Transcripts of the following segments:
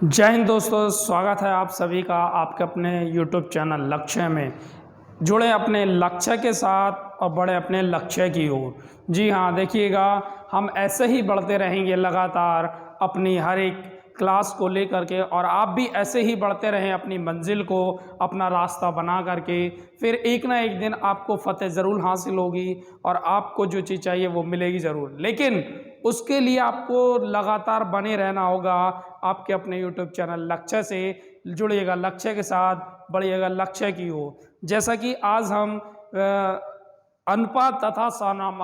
जय हिंद दोस्तों, स्वागत है आप सभी का आपके अपने YouTube चैनल लक्ष्य में। जुड़े अपने लक्ष्य के साथ और बढ़े अपने लक्ष्य की ओर। जी हाँ, देखिएगा हम ऐसे ही बढ़ते रहेंगे लगातार अपनी हर एक क्लास को लेकर के, और आप भी ऐसे ही बढ़ते रहें अपनी मंजिल को, अपना रास्ता बना करके। फिर एक ना एक दिन आपको फतेह ज़रूर हासिल होगी और आपको जो चीज़ चाहिए वो मिलेगी ज़रूर। लेकिन उसके लिए आपको लगातार बने रहना होगा आपके अपने YouTube चैनल लक्ष्य से। जुड़िएगा लक्ष्य के साथ, बढ़िएगा लक्ष्य की ओर। जैसा कि आज हम अनुपात तथा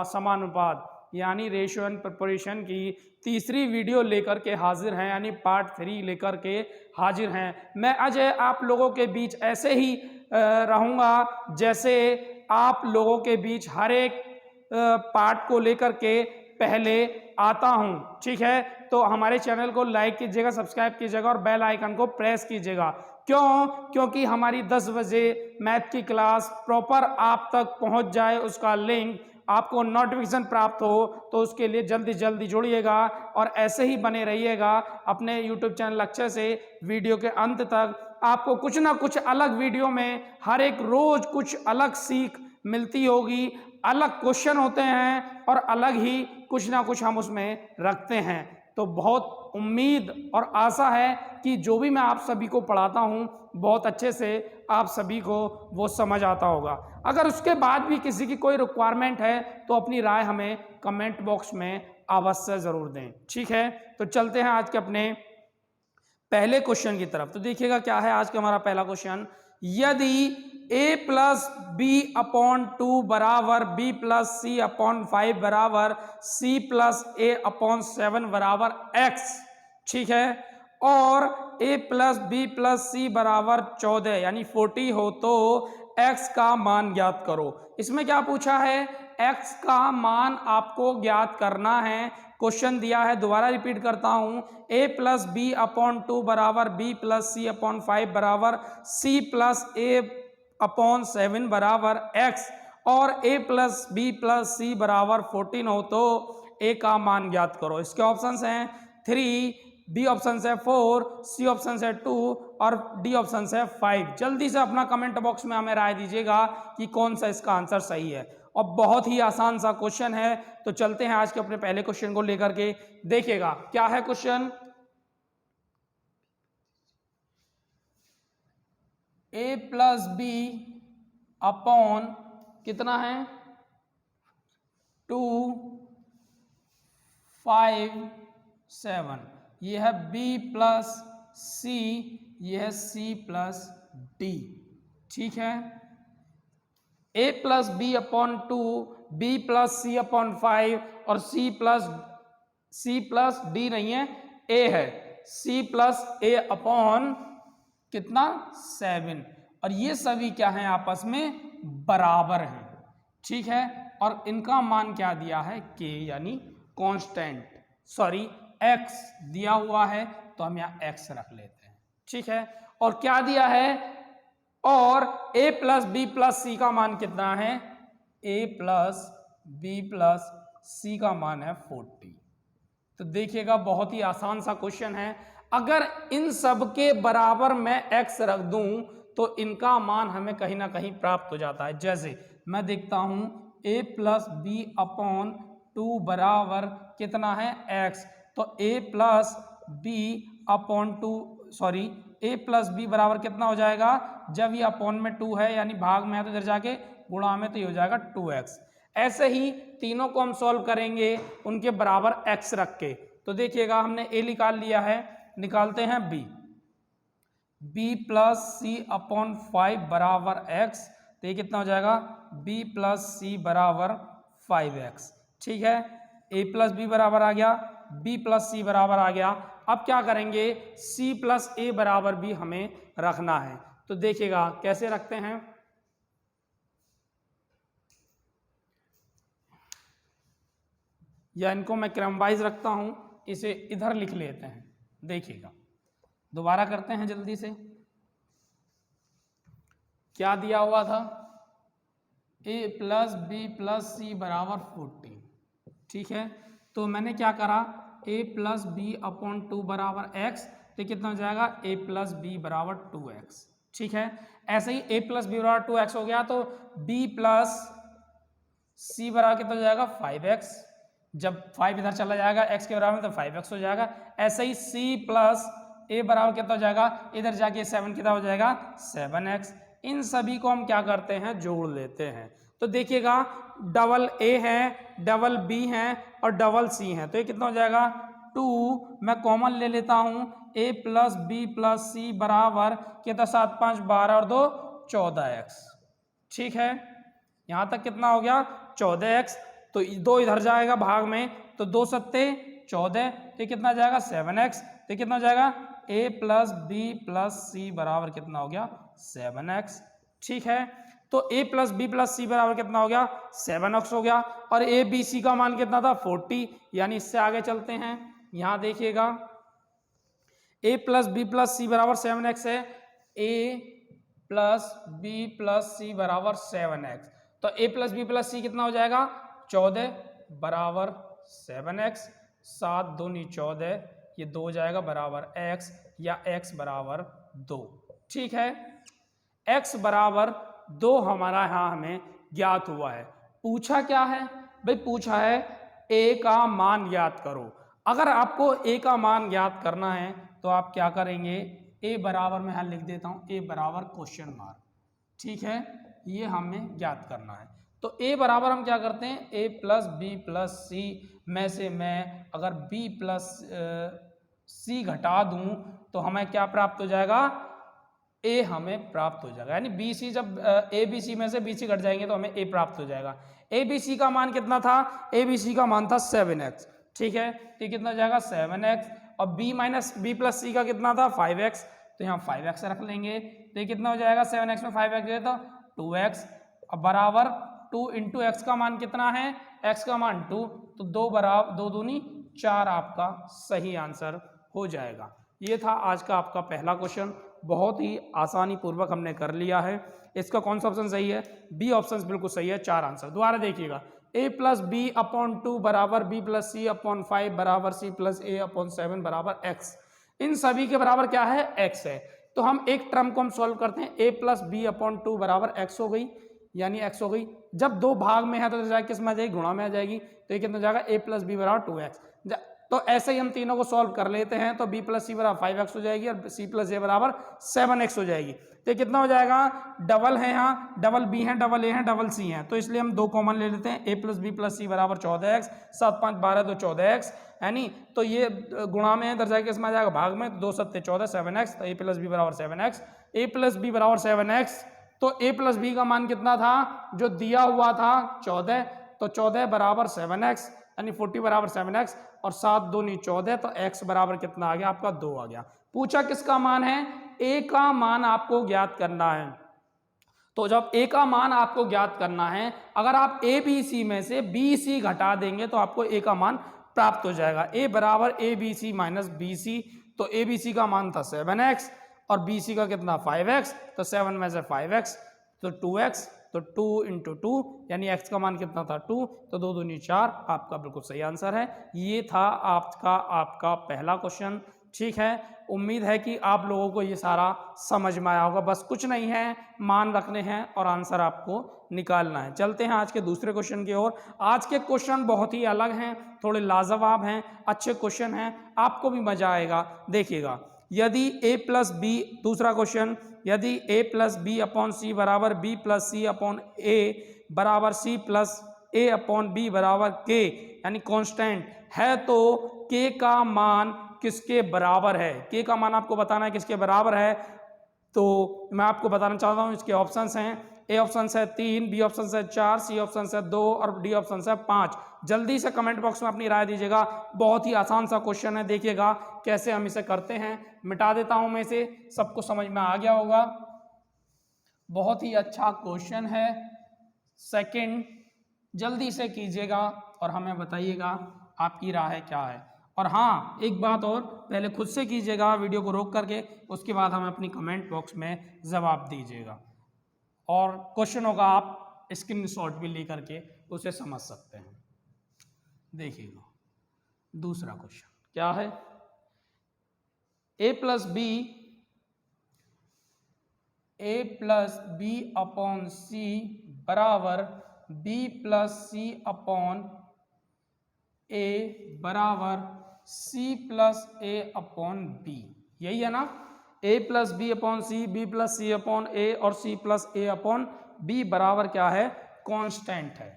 समानुपात यानी रेशियो एंड प्रोपोर्शन की तीसरी वीडियो लेकर के हाजिर हैं, यानी पार्ट 3 लेकर के हाजिर हैं। मैं अजय आप लोगों के बीच ऐसे ही रहूँगा जैसे आप लोगों के बीच हर एक पार्ट को लेकर के पहले आता हूँ, ठीक है। तो हमारे चैनल को लाइक कीजिएगा, सब्सक्राइब कीजिएगा और बेल आइकन को प्रेस कीजिएगा। क्यों? क्योंकि हमारी 10 बजे मैथ की क्लास प्रॉपर आप तक पहुंच जाए, उसका लिंक आपको नोटिफिकेशन प्राप्त हो, तो उसके लिए जल्दी जल्दी जुड़िएगा और ऐसे ही बने रहिएगा अपने YouTube चैनल लक्ष्य से। वीडियो के अंत तक आपको कुछ ना कुछ अलग वीडियो में हर एक रोज कुछ अलग सीख मिलती होगी, अलग क्वेश्चन होते हैं और अलग ही कुछ ना कुछ हम उसमें रखते हैं। तो बहुत उम्मीद और आशा है कि जो भी मैं आप सभी को पढ़ाता हूँ बहुत अच्छे से आप सभी को वो समझ आता होगा। अगर उसके बाद भी किसी की कोई रिक्वायरमेंट है तो अपनी राय हमें कमेंट बॉक्स में अवश्य ज़रूर दें, ठीक है। तो चलते हैं आज के अपने पहले क्वेश्चन की तरफ। तो देखिएगा क्या है आज का हमारा पहला क्वेश्चन। यदि a प्लस बी अपॉन 2 बराबर b प्लस सी अपॉन 5 बराबर c प्लस a अपॉन 7 बराबर x, ठीक है, और a plus B plus C बराबर 14 यानी 40 हो तो x का मान ज्ञात करो। इसमें क्या पूछा है? x का मान आपको ज्ञात करना है। क्वेश्चन दिया है, दोबारा रिपीट करता हूं, a प्लस बी अपॉन 2 बराबर b प्लस सी अपॉन 5 बराबर c प्लस a अपॉन 7 बराबर x, और a plus B plus C बराबर 14 हो तो a का मान ज्ञात करो। इसके ऑप्शंस हैं 3, बी ऑप्शन है 4, सी ऑप्शन है 2 और डी ऑप्शन है 5। जल्दी से अपना कमेंट बॉक्स में हमें राय दीजिएगा कि कौन सा इसका आंसर सही है। और बहुत ही आसान सा क्वेश्चन है। तो चलते हैं आज के अपने पहले क्वेश्चन को लेकर के। देखिएगा क्या है question. a plus B upon कितना है 2, 5, 7, ये है b प्लस सी, ये है c प्लस डी, ठीक है। a plus B upon 2, B plus C upon 5 और c प्लस डी नहीं है, a है, c प्लस a अपॉन कितना 7, और ये सभी क्या हैं आपस में बराबर हैं, ठीक है। और इनका मान क्या दिया है k यानी कांस्टेंट, सॉरी x दिया हुआ है तो हम यहाँ x रख लेते हैं, ठीक है। और क्या दिया है, और a प्लस बी प्लस सी का मान कितना है, a प्लस बी प्लस सी का मान है 40। तो देखिएगा बहुत ही आसान सा क्वेश्चन है। अगर इन सब के बराबर मैं x रख दूं तो इनका मान हमें कहीं ना कहीं प्राप्त हो जाता है। जैसे मैं देखता हूं a प्लस बी अपॉन 2 बराबर कितना है x, तो a plus B upon 2, sorry a plus B बराबर कितना हो जाएगा, जब ये अपॉन में 2 है यानी भाग में है तो इधर जाके गुणा में तो ये हो जाएगा 2x। ऐसे ही तीनों को हम सॉल्व करेंगे उनके बराबर x रख के। तो देखिएगा हमने a निकाल लिया है, निकालते हैं b प्लस सी अपॉन 5 बराबर x, तो ये कितना हो जाएगा b प्लस सी बराबर 5x, ठीक है। a प्लस बी बराबर आ गया, b प्लस सी बराबर आ गया। अब क्या करेंगे, c प्लस a बराबर भी हमें रखना है। तो देखिएगा कैसे रखते हैं, या इनको मैं क्रम वाइज रखता हूं, इसे इधर लिख लेते हैं। देखिएगा दोबारा करते हैं जल्दी से। क्या दिया हुआ था, a plus B plus C बराबर 40, ठीक है। तो मैंने क्या करा, a प्लस बी अपॉन 2 बराबर x, तो कितना हो जाएगा a प्लस बी बराबर 2x। ठीक है, ऐसे ही a प्लस बी बराबर 2x हो गया तो b प्लस c बराबर कितना हो जाएगा 5x। जब 5 इधर चला जाएगा x के बराबर में तो 5x हो जाएगा। ऐसे ही c प्लस a बराबर कितना हो जाएगा, इधर जाके 7 कितना हो जाएगा 7x। इन सभी को हम क्या करते हैं, जोड़ लेते हैं। तो देखिएगा डबल a है, डबल b है और डबल c है, तो ये कितना हो जाएगा 2, मैं कॉमन ले लेता हूं, a plus B plus C बराबर कितना 7 5 12 और 2 14x। ठीक है, यहां तक कितना हो गया 14x। तो 2 इधर जाएगा भाग में तो 2 सत्ते 14, तो कितना जाएगा 7x। तो कितना हो जाएगा a plus B plus C बराबर कितना हो गया 7x। ठीक है, तो a plus B plus C बराबर कितना हो गया 7x हो गया। और a b c का मान कितना था 40, यानी इससे आगे चलते हैं। यहां देखिएगा a plus B plus C बराबर 7x है, a plus B plus C बराबर 7x। तो a प्लस बी प्लस सी कितना हो जाएगा 14 बराबर 7x, 7 दूनी 14, ये 2 हो जाएगा बराबर x, या x बराबर 2। ठीक है, x बराबर 2 हमारा यहाँ हमें ज्ञात हुआ है। पूछा क्या है भाई, पूछा है a का मान ज्ञात करो। अगर आपको a का मान ज्ञात करना है तो आप क्या करेंगे, a बराबर मैं यहाँ लिख देता हूँ, a बराबर क्वेश्चन मार्क। ठीक है, ये हमें ज्ञात करना है। तो a बराबर हम क्या करते हैं, a प्लस बी प्लस सी में से मैं अगर b प्लस सी घटा दूं तो हमें क्या प्राप्त हो जाएगा, a हमें प्राप्त हो जाएगा। यानी बी सी, जब ए बी सी में से बी सी घट जाएंगे तो हमें a प्राप्त हो जाएगा। ए बी सी का मान कितना था, ए बी सी का मान था 7x। ठीक है, तो कितना हो जाएगा 7x, और b माइनस बी प्लस सी का कितना था 5x, तो यहाँ 5x रख लेंगे। तो ये कितना हो जाएगा 7x में 5x है तो 2x, अब बराबर 2 इंटू एक्स का मान कितना है, x का मान 2, तो 2 बराबर 2 दूनी 4 आपका सही आंसर हो जाएगा। ये था आज का आपका पहला क्वेश्चन, बहुत ही आसानी पूर्वक हमने कर लिया है। इसका कौन सा ऑप्शन सही है, बी ऑप्शन बिल्कुल सही है, 4 आंसर। दोबारा देखिएगा, a प्लस बी अपॉन 2 बराबर b प्लस सी अपॉन 5 बराबर c प्लस a अपॉन 7 बराबर x। इन सभी के बराबर क्या है, x है। तो हम एक टर्म को हम सॉल्व करते हैं, a प्लस बी अपॉन 2 बराबर x हो गई, यानी x हो गई। जब 2 भाग में है तो जाएगी किस में आ जाएगी, गुणा में आ जाएगी। तो ये कितना हो जाएगा, a प्लस बी बराबर 2x। तो ऐसे ही हम तीनों को सॉल्व कर लेते हैं, तो b प्लस सी बराबर 5x हो जाएगी और c प्लस a बराबर 7x हो जाएगी। तो कितना हो जाएगा, डबल है यहाँ, डबल b है, डबल a है, डबल c है, तो इसलिए हम 2 कॉमन ले लेते हैं, a plus B plus C बराबर 14x, 7 5 12 तो 14x है नी। तो ये गुणा में इधर जाके इसमें आ जाएगा भाग में, 2 7 14 7x, तो a प्लस बी बराबर 7x, a प्लस बी बराबर 7x। तो a प्लस बी का मान कितना था, जो दिया हुआ था 14, तो 14 बराबर 7x, यानी 40 बराबर 7x, और 7 दूनी 14, तो x बराबर कितना आ गया आपका 2 आ गया। पूछा किसका मान है, a का मान आपको ज्ञात करना है। तो जब a का मान आपको ज्ञात करना है, अगर आप a b c में से b c घटा देंगे तो आपको a का मान प्राप्त हो जाएगा। a बराबर a b c minus B C, तो a b c का मान था 7x और b c का कितना 5x, तो 7 में से 5x तो 2x, तो 2 इंटू 2 यानी x का मान कितना था 2, तो 2 दूनी 4 आपका बिल्कुल सही आंसर है। ये था आपका पहला क्वेश्चन। ठीक है, उम्मीद है कि आप लोगों को ये सारा समझ में आया होगा। बस कुछ नहीं है, मान रखने हैं और आंसर आपको निकालना है। चलते हैं आज के दूसरे क्वेश्चन की ओर। आज के क्वेश्चन बहुत ही अलग हैं, थोड़े लाजवाब हैं, अच्छे क्वेश्चन हैं, आपको भी मजा आएगा। देखिएगा, यदि a प्लस बी, दूसरा क्वेश्चन, यदि a plus B upon C बराबर b plus C upon a बराबर c plus a upon b बराबर k, यानी कांस्टेंट है, तो k का मान किसके बराबर है। k का मान आपको बताना है किसके बराबर है। तो मैं आपको बताना चाहता हूं, इसके ऑप्शंस हैं, ए ऑप्शन है 3, बी ऑप्शन है 4, सी ऑप्शन है 2 और डी ऑप्शन है 5। जल्दी से कमेंट बॉक्स में अपनी राय दीजिएगा। बहुत ही आसान सा क्वेश्चन है, देखिएगा कैसे हम इसे करते हैं। मिटा देता हूं मैं इसे, सबको समझ में आ गया होगा। बहुत ही अच्छा क्वेश्चन है। सेकंड, जल्दी से कीजिएगा और हमें बताइएगा आपकी राय क्या है। और हाँ, एक बात और, पहले खुद से कीजिएगा वीडियो को रोक करके, उसके बाद हमें अपनी कमेंट बॉक्स में जवाब दीजिएगा। और क्वेश्चनों का आप स्क्रीनशॉट भी ले करके उसे समझ सकते हैं। देखिएगा दूसरा क्वेश्चन क्या है, a+b अपॉन c बराबर b+c अपॉन a बराबर c+a अपॉन b। यही है ना, a+b upon c, b+c upon a और c+a अपॉन b बराबर क्या है, कांस्टेंट है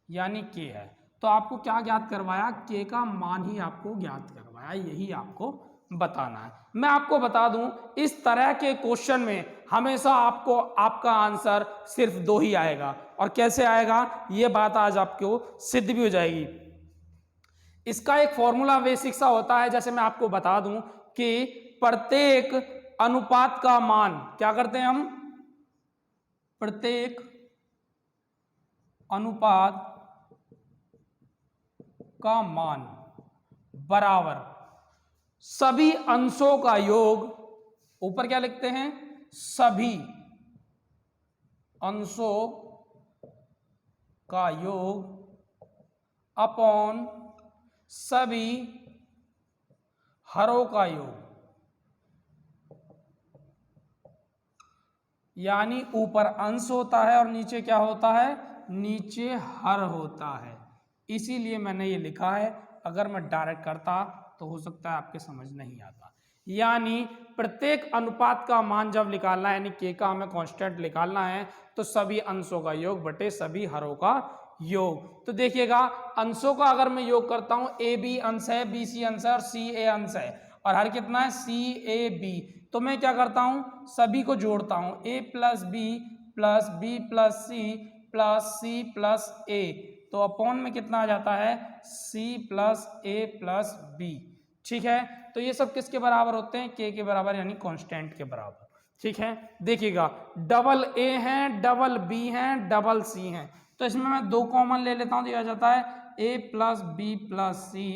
यानी k है। तो आपको क्या ज्ञात करवाया, k का मान ही आपको ज्ञात करवाया, यही आपको बताना है। मैं आपको बता दूं, इस तरह के क्वेश्चन में हमेशा आपको आपका आंसर सिर्फ 2 ही आएगा। और कैसे आएगा, ये बात आज आपको सिद्ध भी हो जाएगी। इसका एक फॉर्मूला बेसिक सा होता है, जैसे मैं आपको बता दूं कि प्रत्येक अनुपात का मान, क्या करते हैं हम, प्रत्येक अनुपात का मान बराबर सभी अंशों का योग, ऊपर क्या लिखते हैं, सभी अंशों का योग अपॉन सभी हरों का योग। यानी ऊपर अंश होता है और नीचे क्या होता है, नीचे हर होता है। इसीलिए मैंने ये लिखा है। अगर मैं डायरेक्ट करता तो हो सकता है आपके समझ नहीं आता। यानी प्रत्येक अनुपात का मान जब निकालना है, यानी के का हमें कांस्टेंट निकालना है, तो सभी अंशों का योग बटे सभी हरों का योग। तो देखिएगा, अंशों का अगर मैं योग करता हूं, ए बी अंश है, बी सी अंश है और सी ए अंश है, और हर कितना है, सी ए बी। तो मैं क्या करता हूं, सभी को जोड़ता हूं, a plus B plus B plus C plus A. तो अपॉन में कितना आ जाता है, c plus A plus B. ठीक है, तो ये सब किसके बराबर होते हैं, k के बराबर, यानी कांस्टेंट के बराबर। ठीक है, देखिएगा, डबल a है, डबल b है, डबल c है, तो इसमें मैं 2 कॉमन ले लेता हूं, तो यह आ जाता है a plus B plus C,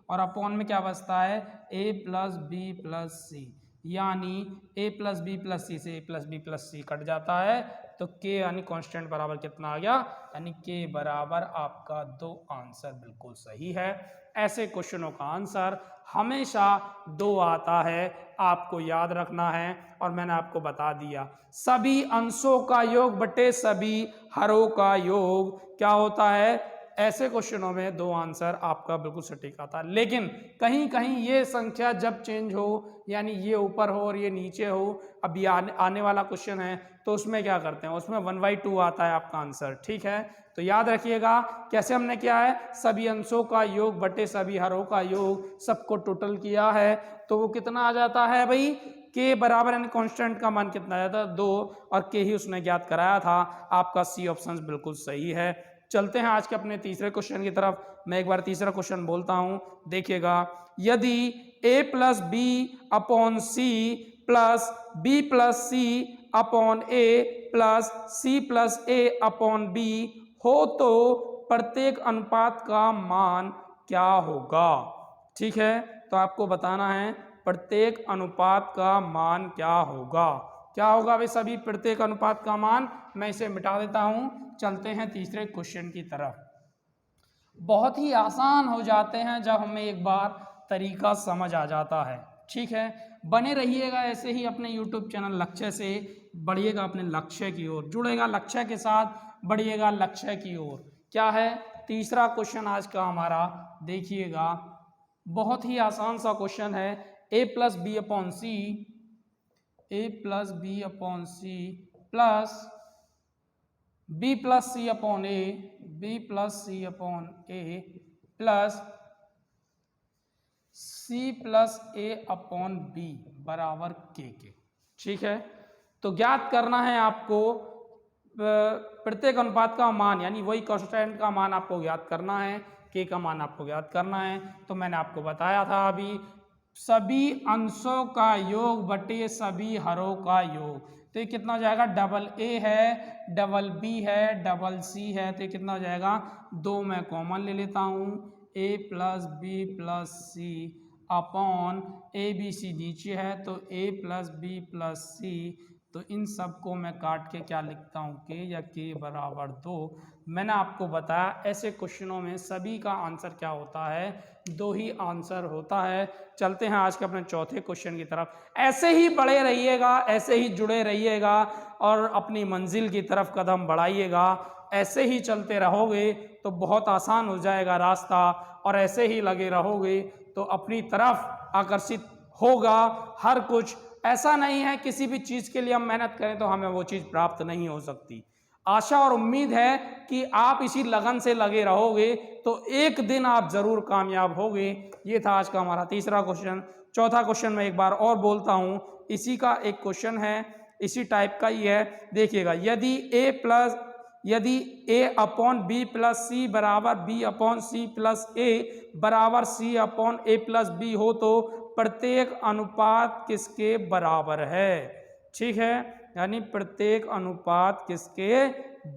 और अपॉन में क्या बचता है, a plus B plus C. यानी a plus B plus C से a plus B plus C cut जाता है, तो k यानी कांस्टेंट बराबर कितना आ गया, यानी k बराबर आपका 2 आंसर बिल्कुल सही है। ऐसे क्वेश्चनों का आंसर हमेशा 2 आता है, आपको याद रखना है। और मैंने आपको बता दिया, सभी अंशों का योग बटे सभी हरों का योग क्या होता है। ऐसे क्वेश्चनों में 2 आंसर आपका बिल्कुल सटीक आता है। लेकिन कहीं कहीं ये संख्या जब चेंज हो, यानी ये ऊपर हो और ये नीचे हो, अब ये आने वाला क्वेश्चन है, तो उसमें क्या करते हैं, उसमें 1/2 आता है आपका आंसर। ठीक है, तो याद रखिएगा कैसे हमने किया है, सभी अंशों का योग बटे सभी हरों का योग, सबको टोटल किया है, तो वो कितना आ जाता है भाई, के बराबर, यानी कांस्टेंट का मान कितना आ जाता है, 2, और के ही उसने ज्ञात कराया था। आपका सी ऑप्शन बिल्कुल सही है। चलते हैं आज के अपने तीसरे क्वेश्चन की तरफ। मैं एक बार तीसरा क्वेश्चन बोलता हूं, देखिएगा, यदि a plus B upon C plus B plus C upon A plus C plus A upon B हो, तो प्रत्येक अनुपात का मान क्या होगा। ठीक है, तो आपको बताना है प्रत्येक अनुपात का मान क्या होगा। क्या होगा भाई, सभी प्रत्येक अनुपात का मान। मैं इसे मिटा देता हूं, चलते हैं तीसरे क्वेश्चन की तरफ। बहुत ही आसान हो जाते हैं जब हमें एक बार तरीका समझ आ जाता है। ठीक है, बने रहिएगा ऐसे ही अपने YouTube चैनल लक्ष्य से, बढ़िएगा अपने लक्ष्य की ओर, जुड़ेगा लक्ष्य के साथ, बढ़िएगा लक्ष्य की ओर। क्या है तीसरा क्वेश्चन आज का हमारा, देखिएगा, बहुत ही आसान सा क्वेश्चन है। a plus B upon C, a plus B upon C plus B plus C upon A, B plus C upon A plus C plus A upon B बराबर के। ठीक है, तो ज्ञात करना है आपको प्रत्येक अनुपात का मान, यानी वही कांस्टेंट का मान आपको ज्ञात करना है, के का मान आपको ज्ञात करना है। तो मैंने आपको बताया था अभी, सभी अंशों का योग बटे सभी हरों का योग। तो ये कितना हो जाएगा, डबल ए है, डबल बी है, डबल सी है, तो ये कितना हो जाएगा, 2 मैं कॉमन ले लेता हूँ, A plus B plus C upon A B C नीचे है, तो A plus B plus C, तो इन सब को मैं काट के क्या लिखता हूँ, के या के बराबर 2। मैंने आपको बताया ऐसे क्वेश्चनों में सभी का आंसर क्या होता है, 2 ही आंसर होता है। चलते हैं आज के अपने चौथे क्वेश्चन की तरफ। ऐसे ही बढ़े रहिएगा, ऐसे ही जुड़े रहिएगा और अपनी मंजिल की तरफ कदम बढ़ाइएगा। ऐसे ही चलते रहोगे तो बहुत आसान हो जाएगा रास्ता, और ऐसे ही लगे रहोगे तो अपनी तरफ आकर्षित होगा हर कुछ। ऐसा नहीं है किसी भी चीज़ के लिए हम मेहनत करें तो हमें वो चीज़ प्राप्त नहीं हो सकती। आशा और उम्मीद है कि आप इसी लगन से लगे रहोगे तो एक दिन आप जरूर कामयाब होगे। ये था आज का हमारा तीसरा क्वेश्चन। चौथा क्वेश्चन मैं एक बार और बोलता हूँ, इसी का एक क्वेश्चन है, इसी टाइप का ही है। देखिएगा, यदि a upon B plus C बराबर b upon C plus a बराबर c upon a plus b हो तो प्रत्येक अनुपात किसके बराबर है। ठीक है, यानी प्रत्येक अनुपात किसके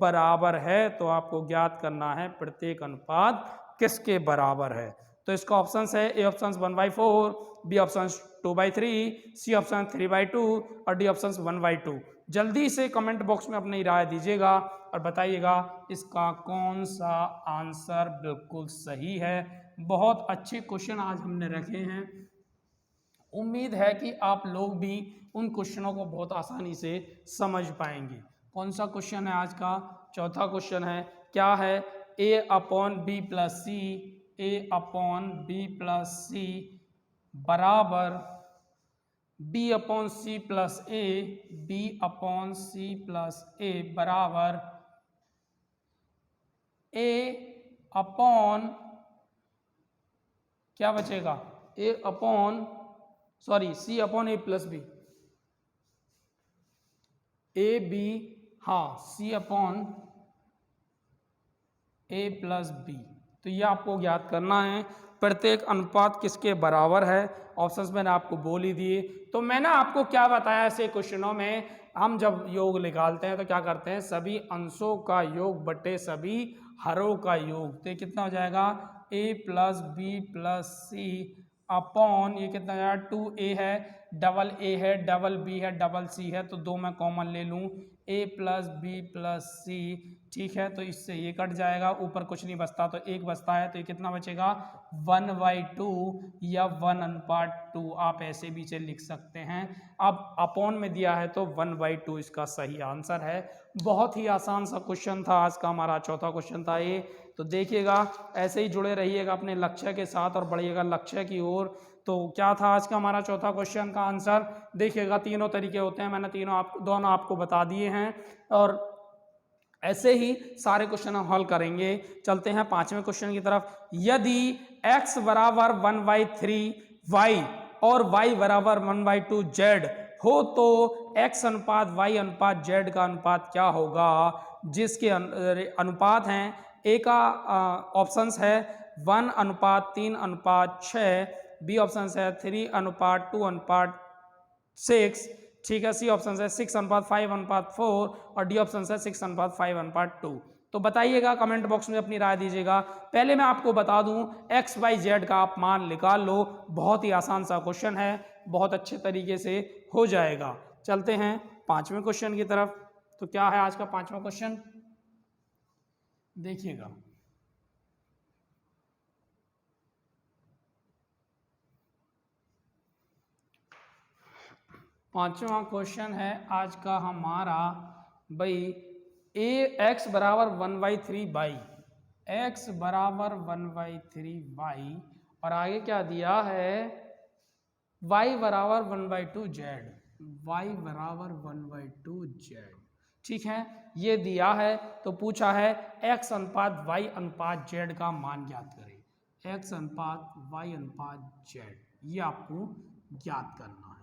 बराबर है, तो आपको ज्ञात करना है प्रत्येक अनुपात किसके बराबर है। तो इसका ऑप्शन है A option 1/4, B option 2/3, C option 3/2 और डी ऑप्शन 1/2। जल्दी से कमेंट बॉक्स में अपनी राय दीजिएगा और बताइएगा इसका कौन सा आंसर बिल्कुल सही है। बहुत अच्छे क्वेश्चन आज हमने रखे हैं। उम्मीद है कि आप लोग भी उन क्वेश्चनों को बहुत आसानी से समझ पाएंगे। कौन सा क्वेश्चन है आज का? चौथा क्वेश्चन है, क्या है? a upon B plus C, A upon B plus C बराबर b upon C plus A, B upon C plus A बराबर a अपॉन, क्या बचेगा, a upon C upon A plus B, A B, हाँ C upon A plus B. तो ये आपको ज्ञात करना है प्रत्येक अनुपात किसके बराबर है। ऑप्शंस मैंने आपको बोल ही दिए। तो मैंने आपको क्या बताया, ऐसे क्वेश्चनों में हम जब योग निकालते हैं तो क्या करते हैं, सभी अंशों का योग बटे सभी हरों का योग। तो ये कितना हो जाएगा, a plus B plus C upon, ये कितना हो जाएगा, 2a है, डबल a है, डबल b है, डबल c है, तो 2 मैं कॉमन ले लूँ, a plus B plus C. ठीक है, तो इससे ये कट जाएगा, ऊपर कुछ नहीं बचता तो एक बचता है, तो ये कितना बचेगा, 1/2 या 1/2। आप ऐसे भी इसे लिख सकते हैं। अब अपॉन में दिया है तो 1/2 इसका सही आंसर है। बहुत ही आसान सा क्वेश्चन था आज का, हमारा चौथा क्वेश्चन था ये। तो देखिएगा, ऐसे ही जुड़े रहिएगा अपने लक्ष्य के साथ और बढ़िएगा लक्ष्य की ओर। तो क्या था आज का हमारा चौथा क्वेश्चन का आंसर? देखिएगा, तीनों तरीके होते हैं, मैंने दोनों आपको बता दिए हैं, और ऐसे ही सारे क्वेश्चन हम हल करेंगे। चलते हैं पांचवें क्वेश्चन की तरफ। यदि x बराबर 1/3 y और y बराबर 1/2 z हो तो x अनुपात y अनुपात z का अनुपात क्या होगा। जिसके अनुपात हैं, ए का ऑप्शंस है 1/3/6, बी ऑप्शन है 3/2/6, ठीक है, सी ऑप्शन है 6/5/4 और डी ऑप्शन है 6/5/2। तो बताइएगा, कमेंट बॉक्स में अपनी राय दीजिएगा। पहले मैं आपको बता दूं, एक्स वाई जेड का आप मान निकाल लो, बहुत ही आसान सा क्वेश्चन है, बहुत अच्छे तरीके से हो जाएगा। चलते हैं पांचवें क्वेश्चन की तरफ। तो क्या है आज का पांचवा क्वेश्चन, देखिएगा। पांचवा क्वेश्चन है आज का हमारा भाई, एक्स बराबर 1/3 एक्स बराबर 1/3 और आगे क्या दिया है, y बराबर 1/2 जेड, y बराबर 1/2 जेड। ठीक है, ये दिया है। तो पूछा है x अनुपात y अनुपात z का मान ज्ञात करें। x अनुपात y अनुपात z, ये आपको ज्ञात करना है।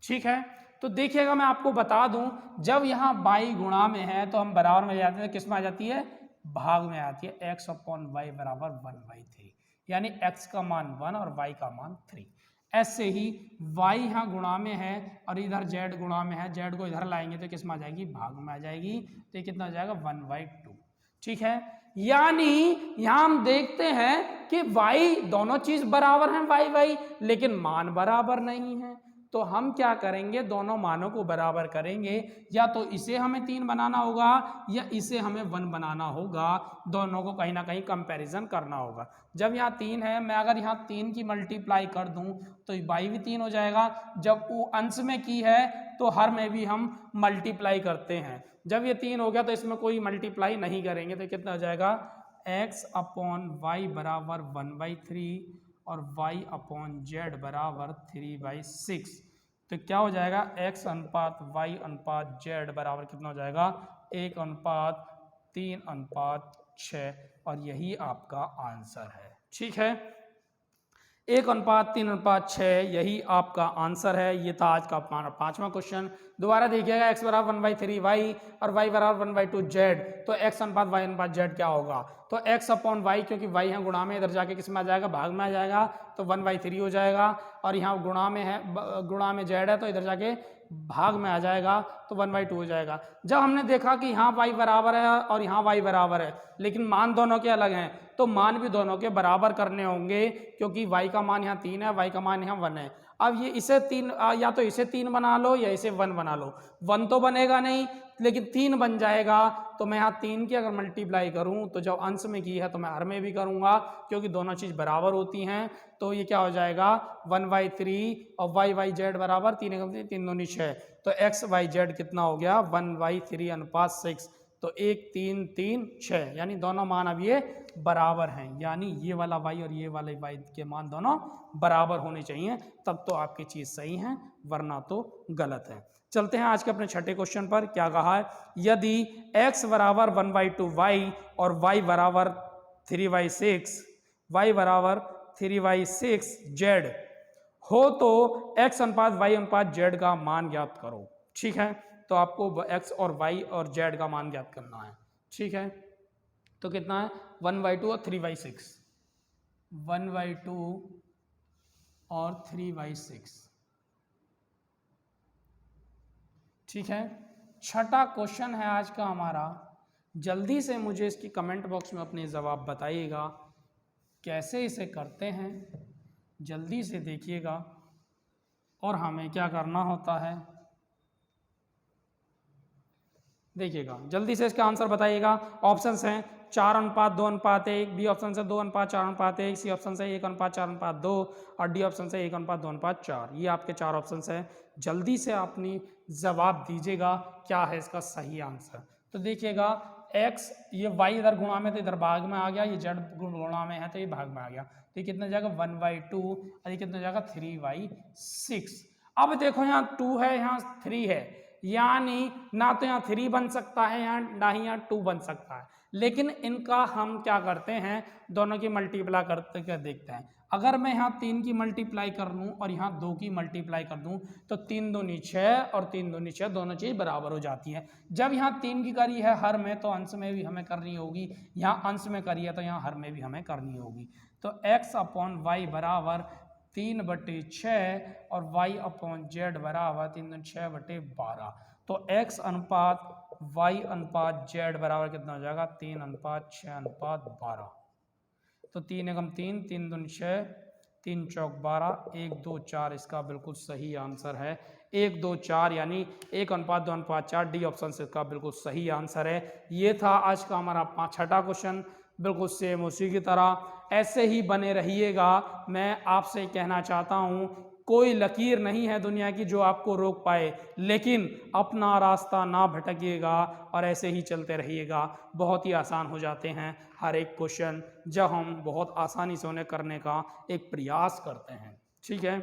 ठीक है, तो देखिएगा, मैं आपको बता दूं, जब यहाँ y गुणा में है तो हम बराबर में जाते हैं, किस में आ जाती है, भाग में आती है। x अपॉन वाई बराबर 1/3, यानी x का मान 1 और y का मान 3। ऐसे ही y यहाँ गुणा में है और इधर z गुणा में है, z को इधर लाएंगे तो किस में आ जाएगी, भाग में आ जाएगी। तो ये कितना हो जाएगा, 1/2। ठीक है, यानी यहाँ हम देखते हैं कि y दोनों चीज बराबर हैं, y लेकिन मान बराबर नहीं है। तो हम क्या करेंगे, दोनों मानों को बराबर करेंगे, या तो इसे हमें 3 बनाना होगा या इसे हमें 1 बनाना होगा, दोनों को कहीं ना कहीं कंपैरिजन करना होगा। जब यहाँ 3 है, मैं अगर यहाँ 3 की मल्टीप्लाई कर दूं तो y भी 3 हो जाएगा। जब वो अंश में की है तो हर में भी हम मल्टीप्लाई करते हैं। जब ये 3 हो गया तो इसमें कोई मल्टीप्लाई नहीं करेंगे, तो कितना हो जाएगा, x अपॉन वाई बराबर 1/3 और y अपॉन जेड बराबर 3/6। तो क्या हो जाएगा, x अनुपात y अनुपात जेड बराबर कितना हो जाएगा, 1/3/6, और यही आपका आंसर है। ठीक है, 1/3/6 यही आपका आंसर है। ये था आज का हमारा 5वां क्वेश्चन। दोबारा देखिएगा, x बराबर 1/3y और y बराबर 1/2z, तो x अनुपात y अनुपात z क्या होगा, तो x अपॉन y, क्योंकि y है गुणा में, इधर जाके किस में आ जाएगा, भाग में आ जाएगा, तो 1/3 हो जाएगा, और यहाँ गुणा में है, गुणा में z है तो इधर जाके भाग में आ जाएगा, तो 1/2 हो जाएगा। जब हमने देखा कि यहाँ y बराबर है और यहाँ y बराबर है, लेकिन मान दोनों के अलग हैं, तो मान भी दोनों के बराबर करने होंगे, क्योंकि y का मान यहाँ 3 है, y का मान यहाँ 1 है। अब ये इसे 3, या तो इसे 3 बना लो या इसे 1 बना लो, 1 तो बनेगा नहीं लेकिन 3 बन जाएगा। तो मैं यहाँ 3 की अगर मल्टीप्लाई करूँ तो जब अंश में की है तो मैं हर में भी करूँगा, क्योंकि दोनों चीज़ बराबर होती हैं। तो ये क्या हो जाएगा, 1/3 और y/z बराबर 3 × 3 = 6, तो x/z कितना हो गया, 1/3/6, तो 1 3 3 6, यानी दोनों मान अब ये बराबर हैं, यानी ये वाला y और ये वाले y के मान दोनों बराबर होने चाहिए, तब तो आपकी चीज़ सही है, वरना तो गलत है। चलते हैं आज के अपने छठे क्वेश्चन पर। क्या कहा है, यदि x बराबर 1/2y और y बराबर 3/6, y बराबर 3/6z हो तो x अनुपात y अनुपात z का मान ज्ञात करो। ठीक है, तो आपको x और y और z का मान ज्ञात करना है। ठीक है, तो कितना है, 1/2 और 3/6, 1/2 और 3/6। ठीक है, छठा क्वेश्चन है आज का हमारा। जल्दी से मुझे इसकी कमेंट बॉक्स में अपने जवाब बताइएगा, कैसे इसे करते हैं, जल्दी से देखिएगा, और हमें क्या करना होता है देखिएगा, जल्दी से इसका आंसर बताइएगा। ऑप्शंस हैं 4:2:1, बी ऑप्शन से 2:4:1, सी ऑप्शन से 1:4:2 और डी ऑप्शन से 1:2:4। ये आपके 4 ऑप्शंस हैं। जल्दी से अपनी जवाब दीजिएगा, क्या है इसका सही आंसर। तो देखिएगा, x, ये y इधर गुणा में तो इधर भाग में आ गया, ये z गुणा में है तो ये भाग में आ गया, तो ये कितना जाएगा 1/2 और ये कितना जाएगा 3/6। अब देखो यहाँ 2 है, यहाँ 3 है, यानी ना तो यहाँ 3 बन सकता है, यहाँ ना ही यहाँ 2 बन सकता है, लेकिन इनका हम क्या करते हैं, दोनों की मल्टीप्लाई करते कर देखते हैं। अगर मैं यहाँ 3 की मल्टीप्लाई कर लूँ और यहाँ 2 की मल्टीप्लाई कर दूँ तो 3 दूनी 6 और 3 दूनी 6, दोनों चीज़ बराबर हो जाती है। जब यहाँ 3 की करी है हर में, तो अंश में भी हमें करनी होगी, यहाँ अंश में करी है तो यहाँ हर में भी हमें करनी होगी। तो x अपॉन वाई बराबर 3/6 और y अपॉन जेड बराबर 3/6/12। तो x अनुपात y अनुपात z बराबर कितना हो जाएगा, 3:6:12। तो 3 एकम 3, 3 दूनी 6, 3 चौक 12, 1 2 4 इसका बिल्कुल सही आंसर है। 1 2 4 यानी 1:2:4, डी ऑप्शन से इसका बिल्कुल सही आंसर है। ये था आज का हमारा छठा क्वेश्चन, बिल्कुल सेम उसी की तरह ऐसे ही बने रहिएगा। मैं आपसे कहना चाहता हूँ, कोई लकीर नहीं है दुनिया की जो आपको रोक पाए, लेकिन अपना रास्ता ना भटकिएगा और ऐसे ही चलते रहिएगा। बहुत ही आसान हो जाते हैं हर एक क्वेश्चन जब हम बहुत आसानी से उन्हें करने का एक प्रयास करते हैं। ठीक है,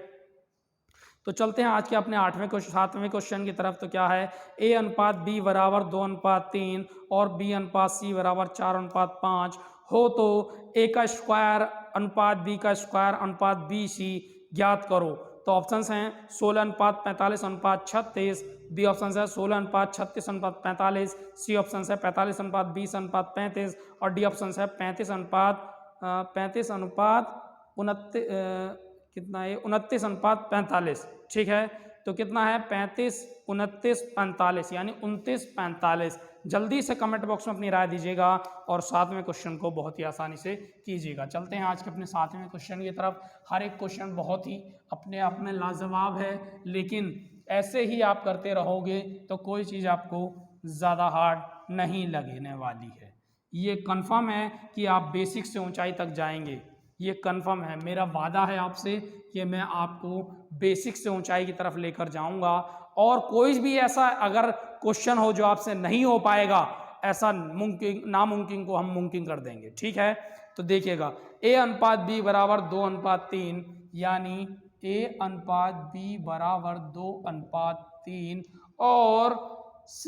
तो चलते हैं आज के अपने 7वें क्वेश्चन की तरफ। तो क्या है, a अनुपात b बराबर 2:3 और b अनुपात c बराबर 4:5 हो तो a का स्क्वायर अनुपात b का स्क्वायर अनुपात bc ज्ञात करो। तो ऑप्शंस हैं 16:45:36, बी ऑप्शन है 16:36:45, सी ऑप्शन है 45:20:35 और डी ऑप्शन है 29:45। ठीक है, तो कितना है 35, 29, 45, यानी 29, 45। जल्दी से कमेंट बॉक्स में अपनी राय दीजिएगा और 7वें क्वेश्चन को बहुत ही आसानी से कीजिएगा। चलते हैं आज के अपने 7वें क्वेश्चन की तरफ। हर एक क्वेश्चन बहुत ही अपने आप में लाजवाब है, लेकिन ऐसे ही आप करते रहोगे तो कोई चीज़ आपको ज़्यादा हार्ड नहीं लगने वाली है। ये कंफर्म है कि आप बेसिक से ऊंचाई तक जाएंगे, ये कंफर्म है। मेरा वादा है आपसे कि मैं आपको बेसिक से ऊंचाई की तरफ लेकर जाऊंगा और कोई भी ऐसा अगर क्वेश्चन हो जो आपसे नहीं हो पाएगा, ऐसा नामुमकिन को हम मुमकिन कर देंगे। ठीक है, तो देखिएगा A/B बराबर 2:3, यानी A/B बराबर 2:3 और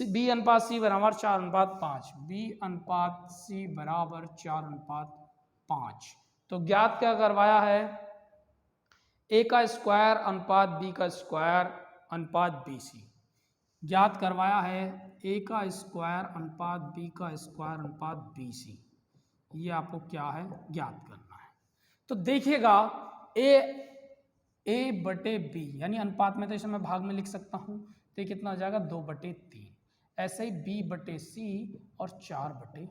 B/C बराबर 4:5, B/C बराबर 4:5। तो ज्ञात क्या करवाया है, A का स्क्वायर अनुपात B का स्क्वायर अनुपात BC ज्ञात करवाया है। A का स्क्वायर अनुपात B का स्क्वायर अनुपात BC, ये आपको क्या है ज्ञात करना है। तो देखिएगा A/B यानी अनुपात में तो इसे मैं भाग में लिख सकता हूँ, तो ये कितना हो जाएगा 2/3। ऐसे ही B/C और 4/5।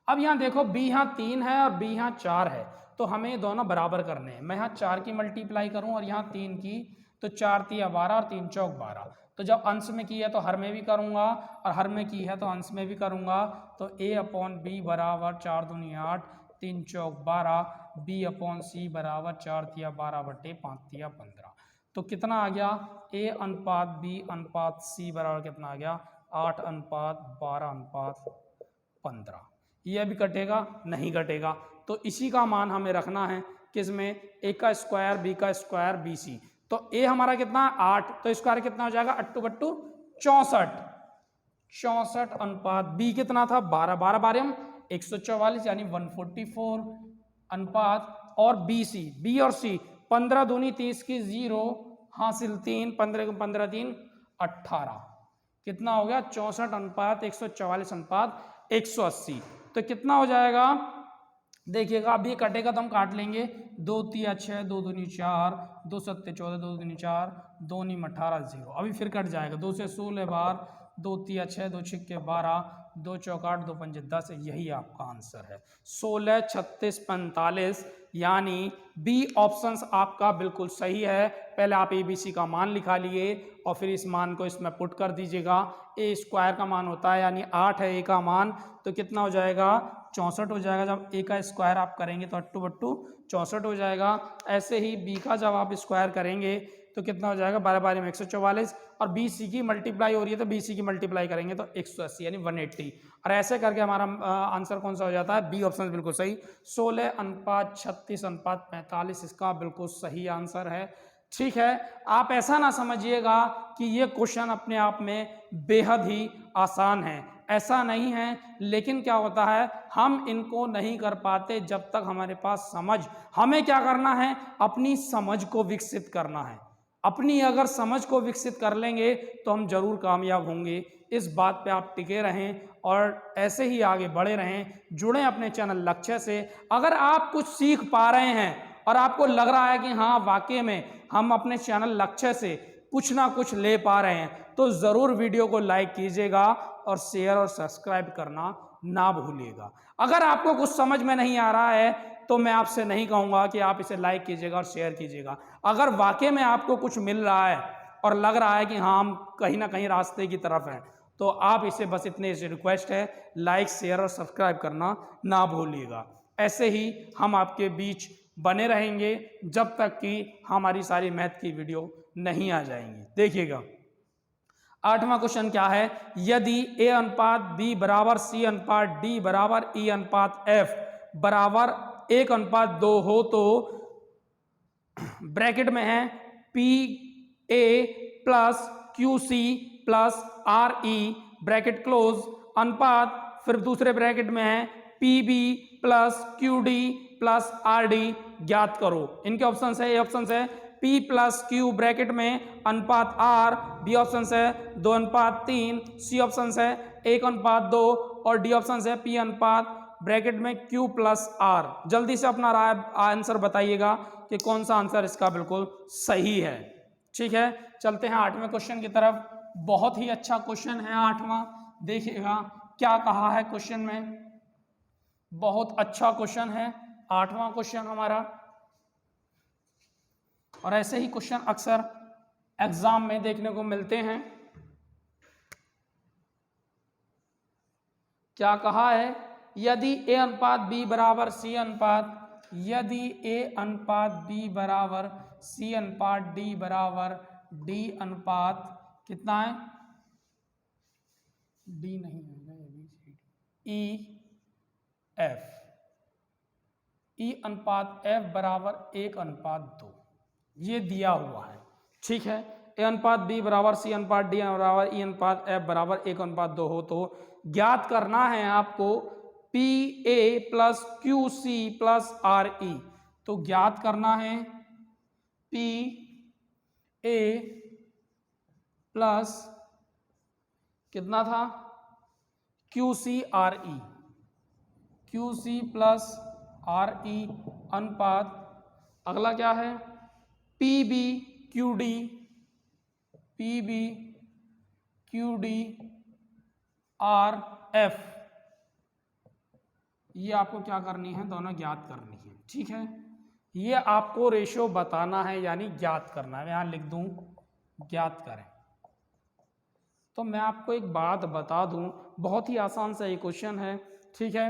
अब यहाँ देखो B यहाँ 3 है और B यहाँ 4 है, तो हमें दोनों बराबर करने हैं। मैं यहाँ 4 की मल्टीप्लाई करूँ और यहाँ 3 की, तो 4 3 12 और 3 चौक 12। तो जब अंश में की है तो हर में भी करूँगा और हर में की है तो अंश में भी करूँगा। तो A/B बराबर 4 दूनी 8, 3 चौक 12, B/C बराबर 4 तिया 12/5 तिया 15। तो कितना आ गया, A/B/C बराबर कितना आ गया 8:12:15। ये भी कटेगा नहीं कटेगा, तो इसी का मान हमें रखना है किसमें, A का स्क्वायर B का स्क्वायर BC। तो A हमारा कितना 8, तो स्क्वायर कितना हो जाएगा 8×2 64 अनुपात B कितना था 12 12 12 144 यानी 144 अनुपात और BC B और C 15 दूनी 30 की 0 हासिल 3 15 15 3 18 कितना हो गया 64 अनुपात 144 अनुपात 180। तो कितना हो जाएगा, देखिएगा अब ये कटेगा तो हम काट लेंगे। 2 तिया 6, 2 दूनी 4, 2 सत्ते 14, 2 दूनी 4, 2 नीम 18 0। अभी फिर कट जाएगा, 2 से 16 बार, 2 तिया 6, 2 छिक्के 12, 2 चौक 8, 2 पंजे 10। यही आपका आंसर है 16 36 45, यानी बी ऑप्शंस आपका बिल्कुल सही है। पहले आप ABC का मान लिखा लिए और फिर इस मान को इसमें पुट कर दीजिएगा। A स्क्वायर का मान होता है यानी 8 है A का मान, तो कितना हो जाएगा 64 हो जाएगा। जब A का स्क्वायर आप करेंगे तो 8×2 64 हो जाएगा। ऐसे ही B का जब आप स्क्वायर करेंगे तो कितना हो जाएगा 12 12 में 144 और BC की मल्टीप्लाई हो रही है तो BC की मल्टीप्लाई करेंगे तो 180 यानी 180। और ऐसे करके हमारा आंसर कौन सा हो जाता है, बी ऑप्शन बिल्कुल सही 16:36:45 इसका बिल्कुल सही आंसर है। ठीक है, आप ऐसा ना समझिएगा कि ये क्वेश्चन अपने आप में बेहद ही आसान है, ऐसा नहीं है। लेकिन क्या होता है, हम इनको नहीं कर पाते जब तक हमारे पास समझ, हमें क्या करना है अपनी समझ को विकसित करना है। अपनी अगर समझ को विकसित कर लेंगे तो हम जरूर कामयाब होंगे। इस बात पे आप टिके रहें और ऐसे ही आगे बढ़े रहें, जुड़ें अपने चैनल लक्ष्य से। अगर आप कुछ सीख पा रहे हैं और आपको लग रहा है कि हाँ वाकई में हम अपने चैनल लक्ष्य से कुछ ना कुछ ले पा रहे हैं, तो ज़रूर वीडियो को लाइक कीजिएगा और शेयर और सब्सक्राइब करना ना भूलिएगा। अगर आपको कुछ समझ में नहीं आ रहा है तो मैं आपसे नहीं कहूँगा कि आप इसे लाइक कीजिएगा और शेयर कीजिएगा। अगर वाकई में आपको कुछ मिल रहा है और लग रहा है कि हाँ हम कहीं ना कहीं रास्ते की तरफ हैं, तो आप इसे बस इतने से रिक्वेस्ट है, लाइक शेयर और सब्सक्राइब करना ना भूलिएगा। ऐसे ही हम आपके बीच बने रहेंगे जब तक कि हमारी सारी मैथ की वीडियो नहीं आ जाएंगी। देखिएगा 8वां क्वेश्चन क्या है, यदि A/B बराबर C/D बराबर E/F बराबर 1:2 हो तो ब्रैकेट में है PA plus QC plus RE bracket close अनुपात, फिर दूसरे ब्रैकेट में है PB plus QD plus RD ज्ञात करो। इनके ऑप्शन है, ए ऑप्शन है P प्लस Q ब्रैकेट में अनुपात R, B ऑप्शन है 2:3, C ऑप्शन है 1:2 और D ऑप्शन है P अनुपात ब्रैकेट में Q प्लस R। जल्दी से अपना राय आंसर बताइएगा कि कौन सा आंसर इसका बिल्कुल सही है। ठीक है, चलते हैं 8वें क्वेश्चन की तरफ। बहुत ही अच्छा क्वेश्चन है 8वां, देखिएगा क्या कहा है क्वेश्चन में, बहुत अच्छा क्वेश्चन है, 8वां क्वेश्चन हमारा। और ऐसे ही क्वेश्चन अक्सर एग्जाम में देखने को मिलते हैं। क्या कहा है, यदि ए अनुपात बी बराबर सी अनुपात, यदि ए अनुपात बी बराबर सी अनुपात डी बराबर डी अनुपात कितना है, डी नहीं है, ई एफ, ई अनुपात एफ बराबर 1:2, ये दिया हुआ है। ठीक है, ए अनुपात बी बराबर सी अनुपात डी बराबर ई अनुपात एफ बराबर 1:2 हो तो ज्ञात करना है आपको P A plus Q C plus R E. तो ज्ञात करना है पी ए प्लस कितना था, Q C R E, Q C plus R E अनुपात, अगला क्या है P B Q D, P B Q D R F. ये आपको क्या करनी है, दोनों ज्ञात करनी है। ठीक है, ये आपको रेशियो बताना है यानी ज्ञात करना है। यहां लिख दूं ज्ञात करें। तो मैं आपको एक बात बता दूं, बहुत ही आसान सा ये क्वेश्चन है। ठीक है,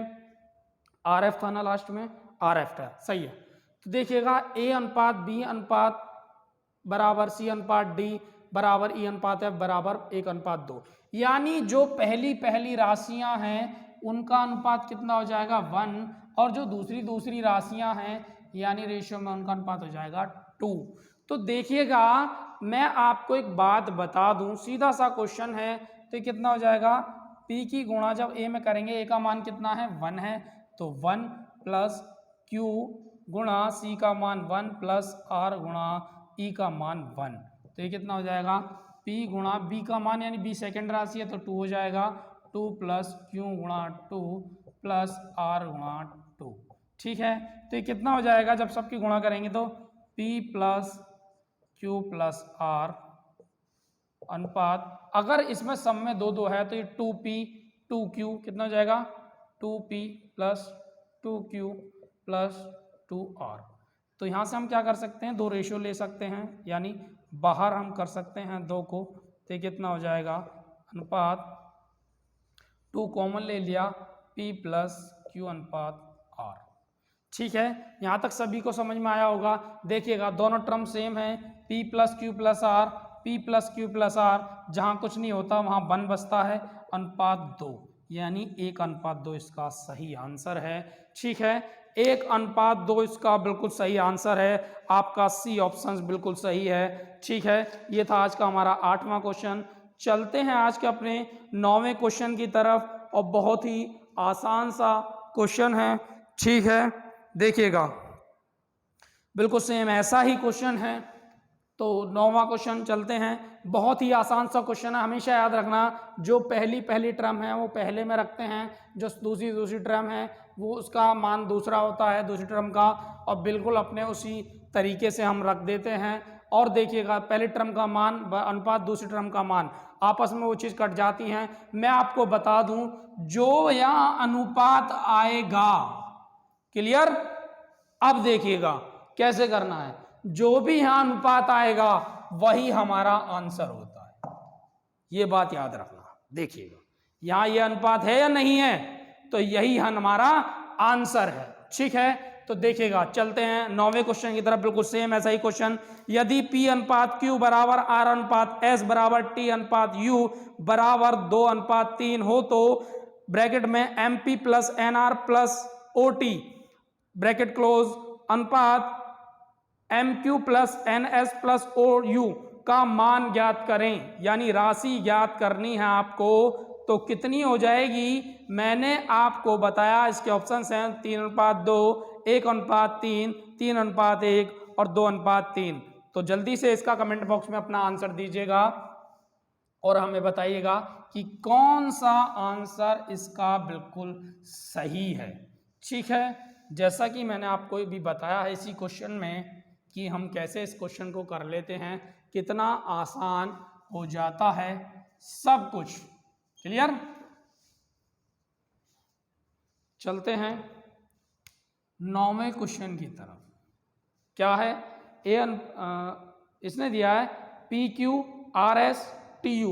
आर एफ था ना लास्ट में, आर एफ था, सही है। तो देखिएगा ए अनुपात बी अनुपात बराबर सी अनुपात डी बराबर ई अनुपात एफ बराबर 1:2, यानी जो पहली पहली राशियां हैं उनका अनुपात कितना हो जाएगा 1, और जो दूसरी राशियां हैं यानी रेशियो में उनका अनुपात हो जाएगा 2। तो देखिएगा मैं आपको एक बात बता दूं, सीधा सा क्वेश्चन है। तो कितना हो जाएगा, P की गुणा जब A में करेंगे, A का मान कितना है 1 है, तो 1 प्लस Q गुणा C का मान 1 प्लस R गुणा E का मान 1। तो ये कितना हो जाएगा, P गुणा B का मान यानी B सेकेंड राशि है तो 2 हो जाएगा, 2 प्लस Q गुणा 2 प्लस R गुणा 2। ठीक है, तो ये कितना हो जाएगा जब सबकी गुणा करेंगे, तो P plus Q plus R अनुपात, अगर इसमें सब में 2 है तो ये 2P 2Q कितना हो जाएगा, 2P plus 2Q plus 2R। तो यहाँ से हम क्या कर सकते हैं, 2 रेशियो ले सकते हैं, यानी बाहर हम कर सकते हैं 2 को। तो ये कितना हो जाएगा, अनुपात 2 कॉमन ले लिया, P प्लस Q अनुपात R। ठीक है, यहाँ तक सभी को समझ में आया होगा। देखिएगा दोनों टर्म सेम है, P plus Q plus R, P plus Q plus R, जहाँ कुछ नहीं होता वहाँ 1 बचता है, अनुपात 2 यानी 1:2 इसका सही आंसर है। ठीक है, 1:2 इसका बिल्कुल सही आंसर है, आपका सी ऑप्शन बिल्कुल सही है। ठीक है, ये था आज का हमारा 8वां क्वेश्चन। चलते हैं आज के अपने 9वें क्वेश्चन की तरफ, और बहुत ही आसान सा क्वेश्चन है। ठीक है, देखिएगा बिल्कुल सेम ऐसा ही क्वेश्चन है। तो 9वां क्वेश्चन चलते हैं, बहुत ही आसान सा क्वेश्चन है। हमेशा याद रखना, जो पहली टर्म है वो पहले में रखते हैं, जो दूसरी टर्म है वो उसका मान दूसरा होता है, दूसरी टर्म का, और बिल्कुल अपने उसी तरीके से हम रख देते हैं। और देखिएगा पहली टर्म का मान अनुपात दूसरी टर्म का मान, आपस में वो चीज़ कट जाती हैं। मैं आपको बता दूं, जो यहाँ अनुपात आएगा, क्लियर, अब देखिएगा कैसे करना है, जो भी यहाँ अनुपात आएगा वही हमारा आंसर होता है, ये बात याद रखना। देखिएगा यहाँ ये अनुपात है या नहीं है, तो यही हमारा आंसर है। ठीक है, तो देखिएगा चलते हैं 9वें क्वेश्चन की तरफ, बिल्कुल सेम ऐसा ही क्वेश्चन। यदि P अनुपात Q बराबर R अनुपात S बराबर T अनुपात U बराबर 2:3 हो तो ब्रैकेट में MP plus NR plus OT bracket close अनुपात MQ plus NS plus OU का मान ज्ञात करें, यानी राशि ज्ञात करनी है आपको। तो कितनी हो जाएगी, मैंने आपको बताया इसके ऑप्शंस हैं 3:2, 1:3, 3:1 और 2:3। तो जल्दी से इसका कमेंट बॉक्स में अपना आंसर दीजिएगा और हमें बताइएगा कि कौन सा आंसर इसका बिल्कुल सही है। ठीक है, जैसा कि मैंने आपको भी बताया है इसी क्वेश्चन में कि हम कैसे इस क्वेश्चन को कर लेते हैं, कितना आसान हो जाता है सब कुछ। क्लियर। चलते हैं 9वें क्वेश्चन की तरफ। क्या है? इसने दिया है P Q R S T U,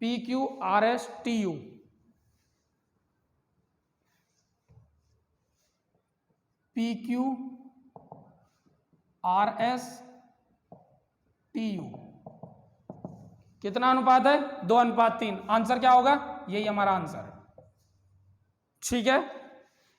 P Q R S T U, P Q R S T U कितना अनुपात है? 2:3। आंसर क्या होगा? यही हमारा आंसर है। ठीक है,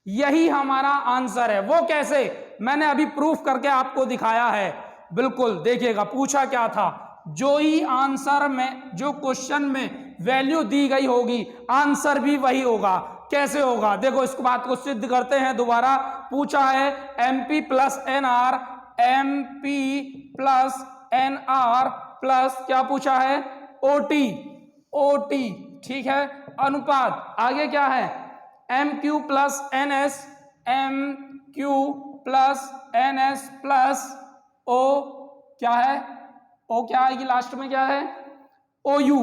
यही हमारा आंसर है। वो कैसे? मैंने अभी प्रूफ करके आपको दिखाया है। बिल्कुल देखिएगा, पूछा क्या था, जो ही आंसर में, जो क्वेश्चन में वैल्यू दी गई होगी, आंसर भी वही होगा। कैसे होगा? देखो, इस बात को सिद्ध करते हैं दोबारा। पूछा है MP plus NR, MP plus NR plus क्या पूछा है? OT, OT। ठीक है, अनुपात आगे क्या है? MQ plus NS, MQ plus NS plus O क्या है? O क्या आएगी लास्ट में? क्या है? OU।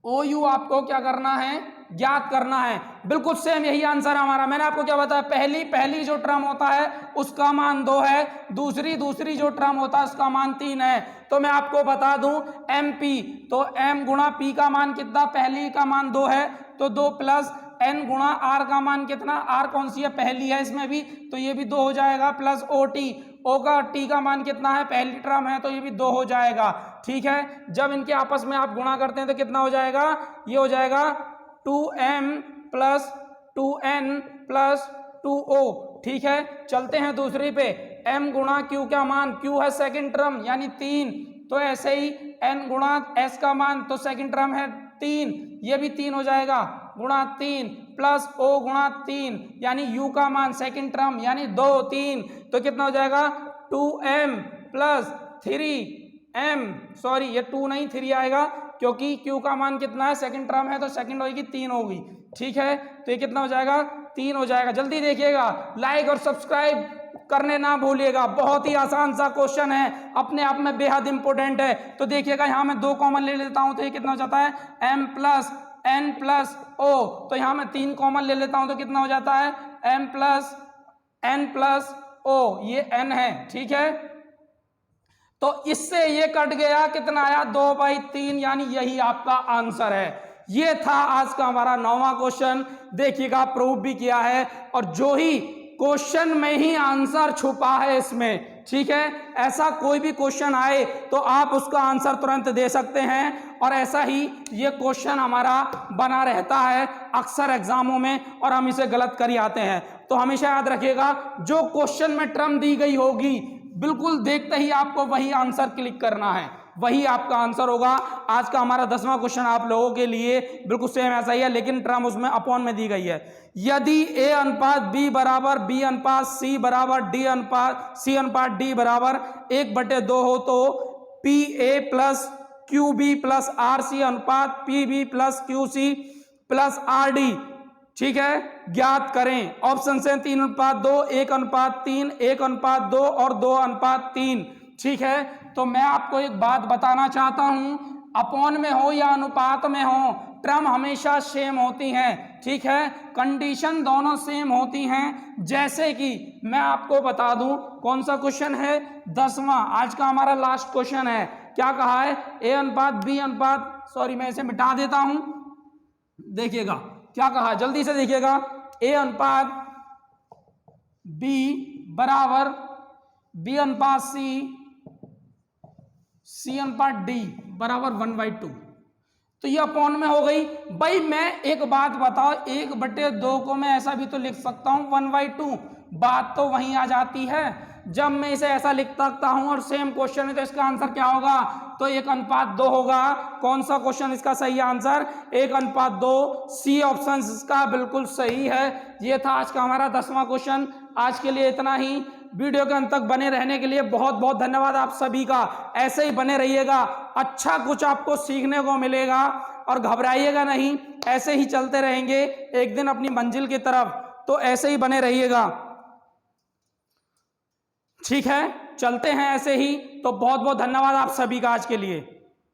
OU आपको क्या करना है? ज्ञात करना है। बिल्कुल सेम यही आंसर हमारा। मैंने आपको क्या बताया? पहली जो टर्म होता है उसका मान 2 है, दूसरी जो टर्म होता है उसका मान 3 है। तो मैं आपको बता दूं MP, तो M गुणा P का मान कितना? पहली का मान 2 है, तो 2 प्लस N गुणा R का मान कितना? R कौन सी है? पहली है इसमें भी, तो ये भी 2 हो जाएगा, प्लस OT, O का T का मान कितना है? पहली टर्म है, तो ये भी 2 हो जाएगा। ठीक है, जब इनके आपस में आप गुणा करते हैं तो कितना हो जाएगा? ये हो जाएगा 2M plus 2N plus 2O। ठीक है, चलते हैं दूसरी पे। M गुणा Q का मान, Q है सेकंड टर्म यानी 3, तो ऐसे ही N गुणा S का मान, तो सेकंड टर्म है 3, ये भी 3 हो जाएगा, गुणा 3 प्लस O गुणा 3 यानी U का मान सेकंड टर्म यानी 2, 3, तो कितना हो जाएगा? 2M प्लस 3M, सॉरी ये 2 नहीं 3 आएगा, क्योंकि Q का मान कितना है? सेकंड टर्म है, तो सेकंड होगी 3 होगी। ठीक है, तो ये कितना हो जाएगा? 3 हो जाएगा। जल्दी देखिएगा, लाइक और सब्सक्राइब करने ना भूलिएगा। बहुत ही आसान सा क्वेश्चन है, अपने आप में बेहद इंपॉर्टेंट है। तो देखिएगा, यहाँ मैं 2 कॉमन ले लेता हूं, तो ये कितना हो जाता है? M plus N plus O, तो यहाँ मैं 3 कॉमन ले लेता हूं, तो कितना हो जाता है? M plus N plus O, ये N है। ठीक है, तो इससे ये कट गया, कितना आया? 2/3, यानी यही आपका आंसर है। ये था आज का हमारा 9वां क्वेश्चन। देखिएगा, प्रूव भी किया है, और जो ही क्वेश्चन में ही आंसर छुपा है इसमें। ठीक है, ऐसा कोई भी क्वेश्चन आए तो आप उसका आंसर तुरंत दे सकते हैं, और ऐसा ही ये क्वेश्चन हमारा बना रहता है अक्सर एग्जामों में, और हम इसे गलत कर ही आते हैं। तो हमेशा याद रखिएगा, जो क्वेश्चन में टर्म दी गई होगी, बिल्कुल देखते ही आपको वही आंसर क्लिक करना है, वही आपका आंसर होगा। आज का हमारा 10वां क्वेश्चन आप लोगों के लिए बिल्कुल सेम ऐसा ही है, लेकिन टर्म उसमें अपॉन में दी गई है। यदि A अनुपात B बराबर B अनुपात C बराबर D अनुपात C अनुपात D बराबर 1/2 हो, तो PA plus QB plus RC अनुपात PB plus QC plus RD, ठीक है, ज्ञात करें। ऑप्शन से 3:2, 1:3, 1:2 और 2:3। ठीक है, तो मैं आपको एक बात बताना चाहता हूं, अपॉन में हो या अनुपात में हो, टर्म हमेशा सेम होती हैं। ठीक है, कंडीशन दोनों सेम होती हैं। जैसे कि मैं आपको बता दूं, कौन सा क्वेश्चन है? 10वां, आज का हमारा लास्ट क्वेश्चन है। क्या कहा है? A अनुपात B अनुपात, सॉरी मैं इसे मिटा देता हूं, देखिएगा क्या कहा, जल्दी से देखिएगा। A अनुपात B बराबर B अनुपात C अनुपात D बराबर 1/2, तो ये अपॉन में हो गई। भाई मैं एक बात बताओ, 1/2 को मैं ऐसा भी तो लिख सकता हूं 1/2, बात तो वहीं आ जाती है। जब मैं इसे ऐसा लिख सकता हूं और सेम क्वेश्चन है, तो इसका आंसर क्या होगा? तो 1:2 होगा। कौन सा क्वेश्चन इसका सही आंसर? 1:2, सी ऑप्शन इसका बिल्कुल सही है। ये था आज का हमारा 10वां क्वेश्चन। आज के लिए इतना ही। वीडियो के अंत तक बने रहने के लिए बहुत बहुत धन्यवाद आप सभी का। ऐसे ही बने रहिएगा, अच्छा कुछ आपको सीखने को मिलेगा, और घबराइएगा नहीं, ऐसे ही चलते रहेंगे एक दिन अपनी मंजिल की तरफ। तो ऐसे ही बने रहिएगा, ठीक है, चलते हैं ऐसे ही। तो बहुत बहुत धन्यवाद आप सभी का आज के लिए।